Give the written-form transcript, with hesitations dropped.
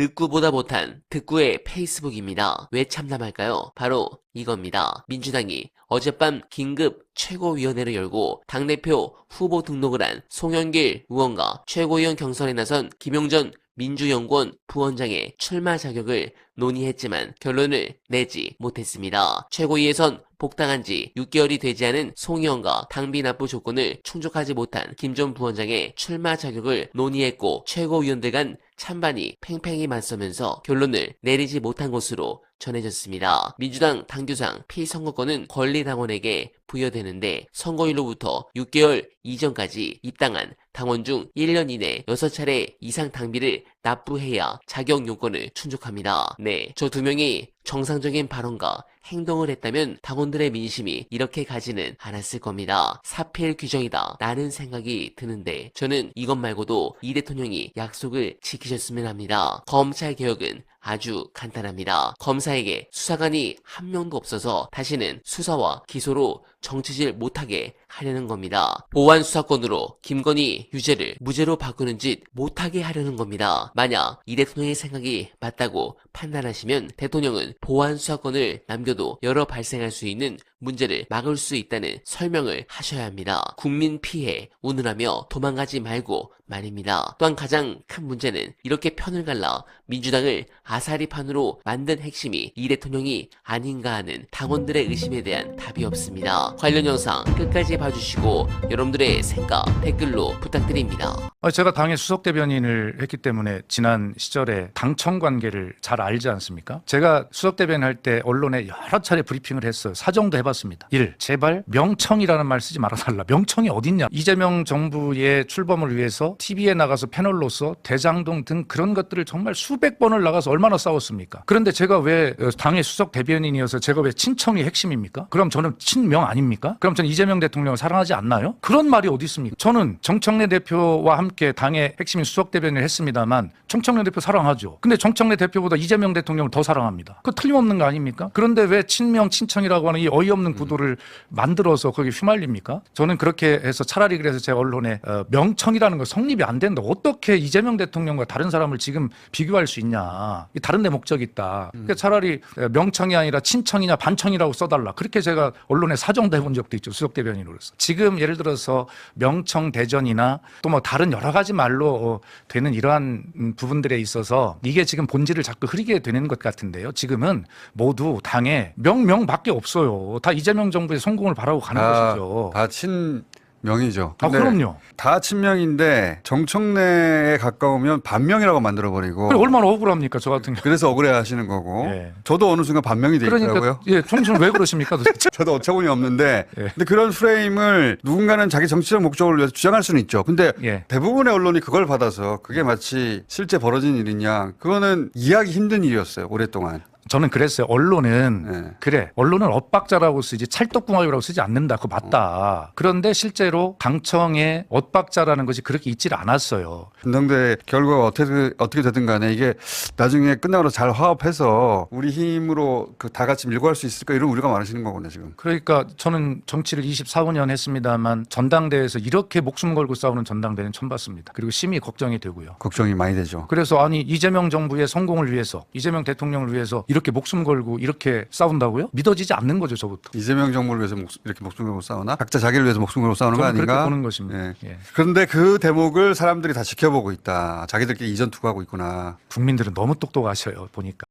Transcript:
늦구보다 못한 듣구의 페이스북입니다. 왜 참담할까요? 바로 이겁니다. 민주당이 어젯밤 긴급 최고위원회를 열고 당대표 후보 등록을 한 송영길 의원과 최고위원 경선에 나선 김용전 민주연구원 부원장의 출마 자격을 논의했지만 결론을 내지 못했습니다. 최고위에선 복당한 지 6개월이 되지 않은 송 의원과 당비 납부 조건을 충족하지 못한 김 전 부원장의 출마 자격을 논의했고 최고위원들 간 찬반이 팽팽히 맞서면서 결론을 내리지 못한 것으로 전해졌습니다. 민주당 당규상 피선거권은 권리당원에게 부여되는데 선거일로부터 6개월 이전까지 입당한 당원 중 1년 이내 6차례 이상 당비를 납부해야 자격 요건을 충족합니다. 네, 저 두 명이 정상적인 발언과 행동을 했다면 당원들의 민심이 이렇게 가지는 않았을 겁니다. 사필 규정이다 라는 생각이 드는데 저는 이것 말고도 이 대통령이 약속을 지키셨으면 합니다. 검찰 개혁은 아주 간단합니다. 검사에게 수사관이 한 명도 없어서 다시는 수사와 기소로 정치질 못하게 하려는 겁니다. 보완 수사권으로 김건희 유죄를 무죄로 바꾸는 짓 못하게 하려는 겁니다. 만약 이 대통령의 생각이 맞다고 판단하시면 대통령은 보완 수사권을 남겨도 여러 발생할 수 있는 문제를 막을 수 있다는 설명을 하셔야 합니다. 국민 피해 운운하며 도망가지 말고 말입니다. 또한 가장 큰 문제는 이렇게 편을 갈라 민주당을 아사리판으로 만든 핵심이 이 대통령이 아닌가 하는 당원들의 의심에 대한 답이 없습니다. 관련 영상 끝까지 봐주시고 여러분들의 생각 댓글로 부탁드립니다. 제가 당의 수석 대변인을 했기 때문에 지난 시절에 당청 관계를 잘 알지 않습니까? 제가 수석 대변인 할 때 언론에 여러 차례 브리핑을 했어요. 사정도 해봤습니다. 1. 제발 명청이라는 말 쓰지 말아달라. 명청이 어딨냐. 이재명 정부의 출범을 위해서 TV에 나가서 패널로서 대장동 등 그런 것들을 정말 수백 번을 나가서 얼마나 싸웠습니까? 그런데 제가 왜 당의 수석 대변인이어서 제가 왜 친청이 핵심입니까? 그럼 저는 친명 아닙니까? 그럼 저는 이재명 대통령을 사랑하지 않나요? 그런 말이 어디 있습니까? 저는 정청래 대표와 함께 당의 핵심인 수석 대변인을 했습니다만 정청래 대표 사랑하죠. 근데 정청래 대표보다 이재명 대통령을 더 사랑합니다. 그거 틀림없는 거 아닙니까? 그런데 왜 친명 친청이라고 하는 이 어이없는 구도를 만들어서 거기 휘말립니까? 저는 그렇게 해서 차라리 그래서 제가 언론에 명청이라는 거 성립이 안 된다. 어떻게 이재명 대통령과 다른 사람을 지금 비교할 수 있냐. 다른 데 목적이 있다. 그러니까 차라리 명청이 아니라 친청이냐 반청이라고 써달라. 그렇게 제가 언론에 사정도 해본 적도 있죠. 수석 대변인으로서. 지금 예를 들어서 명청대전이나 또 뭐 다른 여러 가지 말로 되는 이러한 부분들에 있어서 이게 지금 본질을 자꾸 흐리게 되는 것 같은데요. 지금은 모두 당에 명밖에 없어요. 다 이재명 정부의 성공을 바라고 가는 것이죠. 다 친명이죠. 그럼요. 다 친명인데 정청래에 가까우면 반명이라고 만들어버리고. 그래, 얼마나 억울합니까, 저 같은 경우. 그래서 억울해하시는 거고. 예. 저도 어느 순간 반명이 돼 있더라고요. 예, 총수는 왜 그러십니까, 도대체? 저도 어처구니 없는데. 예. 근데 그런 프레임을 누군가는 자기 정치적 목적을 위해서 주장할 수는 있죠. 근데 예. 대부분의 언론이 그걸 받아서 그게 마치 실제 벌어진 일이냐. 그거는 이해하기 힘든 일이었어요. 오랫동안. 저는 그랬어요. 언론은 네. 그래. 언론은 엇박자라고 쓰지 찰떡궁합이라고 쓰지 않는다. 그거 맞다. 그런데 실제로 당청의 엇박자라는 것이 그렇게 있질 않았어요. 전당대 결과가 어떻게 되든 간에 이게 나중에 끝나고 잘 화합해서 우리 힘으로 다 같이 밀고 할 수 있을까 이런 우려가 많으시는 거거든요, 지금. 그러니까 저는 정치를 24~25년 했습니다만 전당대에서 이렇게 목숨 걸고 싸우는 전당대는 처음 봤습니다. 그리고 심히 걱정이 되고요. 걱정이 많이 되죠. 그래서 아니 이재명 정부의 성공을 위해서 이재명 대통령을 위해서 이렇게 목숨 걸고 이렇게 싸운다고요? 믿어지지 않는 거죠, 저부터. 이재명 정부를 위해서 이렇게 목숨 걸고 싸우나? 각자 자기를 위해서 목숨 걸고 싸우는 거 저는 아닌가? 그렇게 보는 것입니다. 예. 예. 그런데 그 대목을 사람들이 다 지켜보고 있다. 자기들끼리 이전 투구하고 있구나. 국민들은 너무 똑똑하셔요, 보니까.